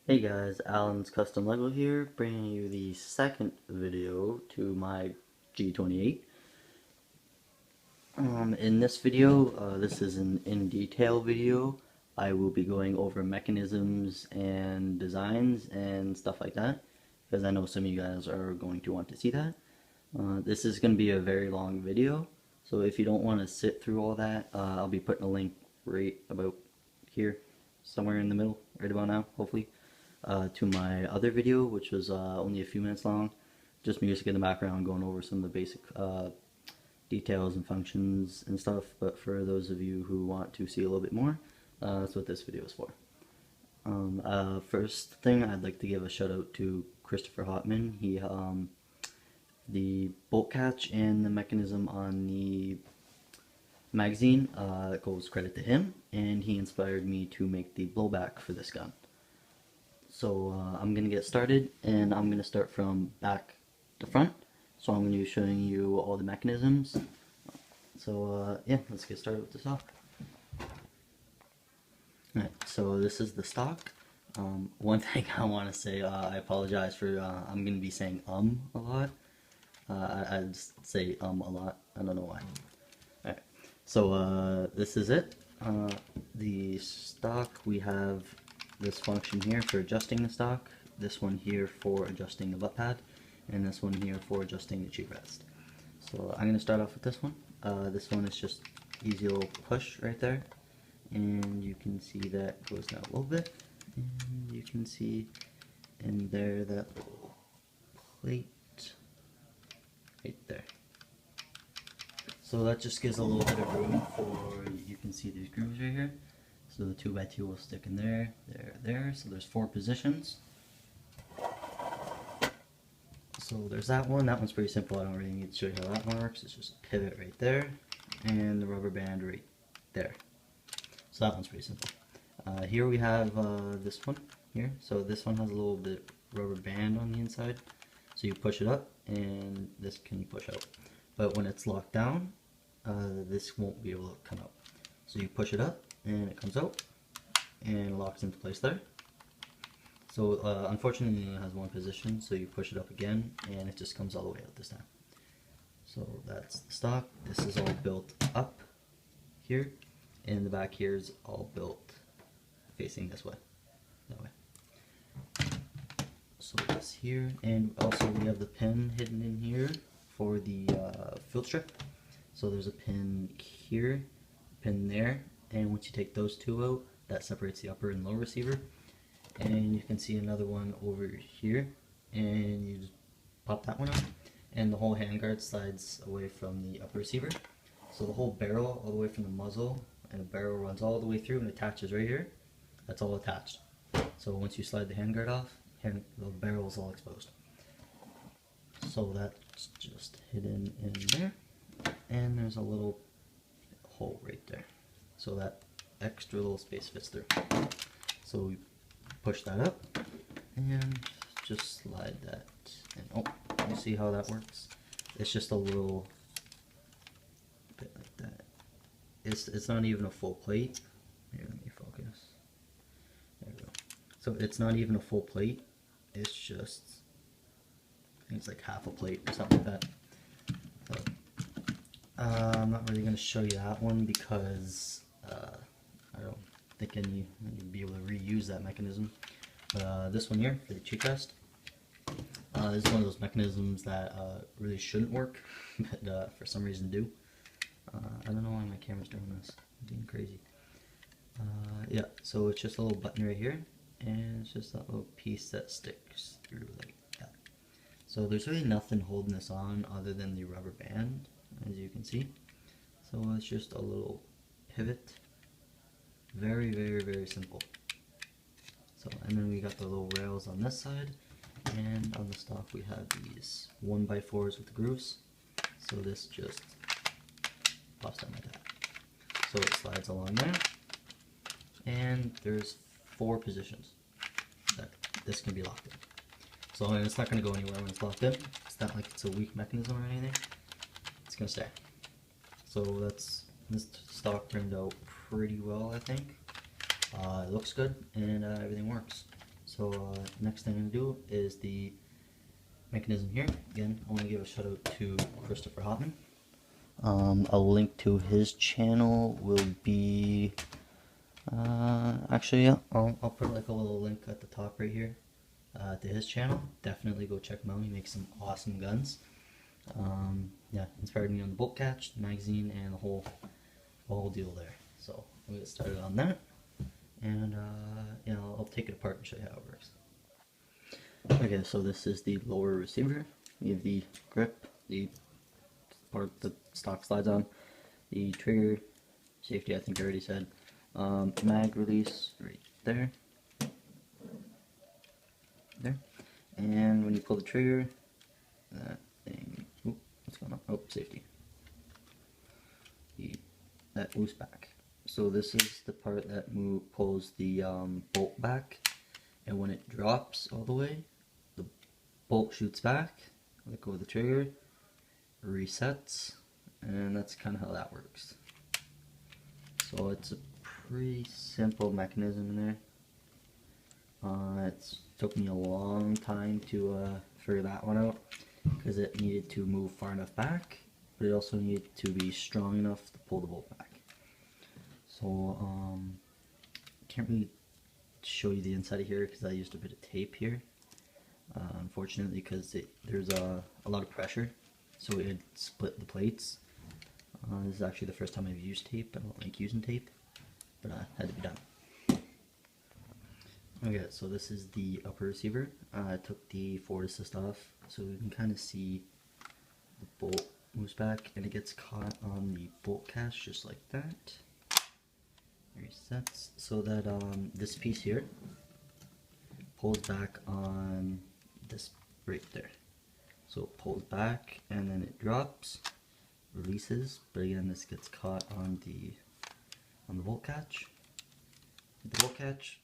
Hey guys, Alan's Custom Lego here, bringing you the second video to my G28. In this video, this is an in detail video. I will be going over mechanisms and designs and stuff like that, because I know some of you guys are going to want to see that. This is going to be a very long video, so if you don't want to sit through all that, I'll be putting a link right about here, somewhere in the middle, right about now, hopefully. To my other video, which was only a few minutes long, just music in the background going over some of the basic details and functions and stuff. But for those of you who want to see a little bit more, that's what this video is for. First thing, I'd like to give a shout out to Christopher Hotman. The bolt catch and the mechanism on the magazine goes credit to him, and he inspired me to make the blowback for this gun. So I'm going to get started, and I'm going to start from back to front. So I'm going to be showing you all the mechanisms. So yeah, let's get started with the stock. Alright, so this is the stock. One thing I want to say, I apologize for, I'm going to be saying a lot. I just say a lot, I don't know why. Alright, so this is it. The stock, we have this function here for adjusting the stock, this one here for adjusting the butt pad, and this one here for adjusting the cheek rest. So I'm going to start off with this one. This one is just easy little push right there, and you can see that goes down a little bit, and you can see in there that little plate right there. So that just gives a little bit of room for, you can see these grooves right here. So the 2x2 will stick in there, there. So there's 4 positions. So there's that one. That one's pretty simple. I don't really need to show you how that one works. It's just a pivot right there, and the rubber band right there. So that one's pretty simple. Here we have this one here. So this one has a little bit rubber band on the inside. So you push it up, and this can push out. But when it's locked down, this won't be able to come out. So you push it up, and it comes out, and it locks into place there. So unfortunately it has one position, so you push it up again, and it just comes all the way out this time. So that's the stock. This is all built up here, and the back here is all built facing this way, that way. So this here, and also we have the pin hidden in here for the field strip. So there's a pin here, pin there, and once you take those two out, that separates the upper and lower receiver. And you can see another one over here, and you just pop that one out, and the whole handguard slides away from the upper receiver. So the whole barrel, all the way from the muzzle, and the barrel runs all the way through and attaches right here. That's all attached. So once you slide the handguard off, the barrel is all exposed. So that's just hidden in there, and there's a little hole right there. So that extra little space fits through. So we push that up and just slide that in. Oh, you see how that works? It's just a little bit like that. It's not even a full plate. Here, let me focus. There we go. So it's not even a full plate. It's just, I think it's like half a plate or something like that. So, I'm not really going to show you that one because I don't think you'd be able to reuse that mechanism. This one here for the cheek rest, this is one of those mechanisms that really shouldn't work, but for some reason do. I don't know why my camera's doing this. I'm being crazy. Yeah, so it's just a little button right here, and it's just that little piece that sticks through like that. So there's really nothing holding this on other than the rubber band, as you can see. So it's just a little pivot. Very, very, very simple. So, and then we got the little rails on this side, and on the stock we have these 1x4s with the grooves. So this just pops down like that. So it slides along there, and there's 4 positions that this can be locked in. So and it's not going to go anywhere when it's locked in. It's not like it's a weak mechanism or anything. It's going to stay. So this stock turned out pretty well, I think. It looks good, and everything works. So next thing I'm going to do is the mechanism here. Again, I want to give a shout out to Christopher Hotman. A link to his channel will be, actually, yeah, I'll put like a little link at the top right here to his channel. Definitely go check him out. He makes some awesome guns. Yeah, inspired me on the bolt catch, the magazine, and the whole deal there. So we'll get started on that, and you know, I'll take it apart and show you how it works. Okay, so this is the lower receiver. You have the grip, the part the stock slides on, the trigger, safety I think I already said, mag release right there, and when you pull the trigger, that thing, oop, what's going on, oh, safety, that moves back. So this is the part that pulls the bolt back, and when it drops all the way, the bolt shoots back, let go of the trigger, resets, and that's kind of how that works. So it's a pretty simple mechanism in there. It took me a long time to figure that one out, because it needed to move far enough back, but it also needed to be strong enough to pull the bolt back. So can't really show you the inside of here because I used a bit of tape here, unfortunately, because there's a lot of pressure, so it split the plates. This is actually the first time I've used tape. I don't like using tape, but had to be done. Okay, so this is the upper receiver. I took the forward assist off, so you can kind of see the bolt moves back and it gets caught on the bolt catch just like that. Resets so that this piece here pulls back on this right there. So it pulls back and then it drops, releases, but again this gets caught on the bolt catch. The bolt catch